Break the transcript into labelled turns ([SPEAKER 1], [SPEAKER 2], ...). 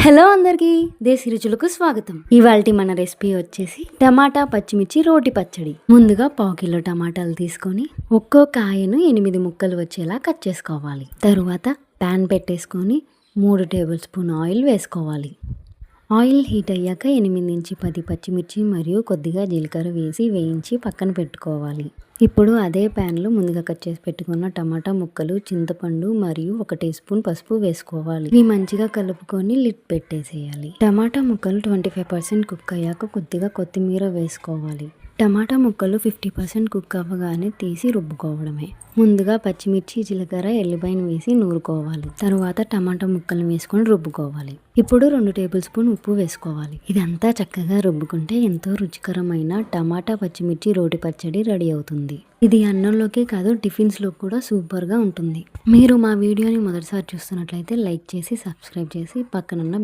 [SPEAKER 1] Hello అందరికీ, దేశీ రుచులకు స్వాగతం. ఇవాల్టి మన రెసిపీ వచ్చేసి టమాటా పచ్చిమిర్చి రోటి పచ్చడి. ముందుగా పావు కిలో టమాటాలు తీసుకొని ఒక్కో కాయను 8 ముక్కలు వచ్చేలా కట్ చేసుకోవాలి. తరువాత ప్యాన్ పెట్టేసుకొని 3 టేబుల్ స్పూన్ ఆయిల్ వేసుకోవాలి. ఆయిల్ హీట్ అయ్యాక 8 నుంచి 10 పచ్చిమిర్చి మరియు కొద్దిగా జీలకర్ర వేసి వేయించి పక్కన పెట్టుకోవాలి. ఇప్పుడు అదే ప్యాన్లో ముందుగా కట్ చేసి పెట్టుకున్న టమాటా ముక్కలు, చింతపండు మరియు 1 టీ స్పూన్ పసుపు వేసుకోవాలి. ఇవి మంచిగా కలుపుకొని లిడ్ పెట్టేసేయాలి. టమాటా ముక్కలు 25% కుక్ అయ్యాక కొద్దిగా కొత్తిమీర వేసుకోవాలి. టమాటా ముక్కలు 50% కుక్ అవ్వగానే తీసి రుబ్బుకోవడమే. ముందుగా పచ్చిమిర్చి, జీలకర్ర, ఎల్లిపాయను వేసి నూరుకోవాలి. తరువాత టమాటా ముక్కలను వేసుకొని రుబ్బుకోవాలి. ఇప్పుడు 2 టేబుల్ స్పూన్ ఉప్పు వేసుకోవాలి. ఇదంతా చక్కగా రుబ్బుకుంటే ఎంతో రుచికరమైన టమాటా పచ్చిమిర్చి రోటి పచ్చడి రెడీ అవుతుంది. ఇది అన్నంలోకే కాదు, టిఫిన్స్లో కూడా సూపర్గా ఉంటుంది. మీరు మా వీడియోని మొదటిసారి చూస్తున్నట్లయితే లైక్ చేసి, సబ్స్క్రైబ్ చేసి పక్కనున్న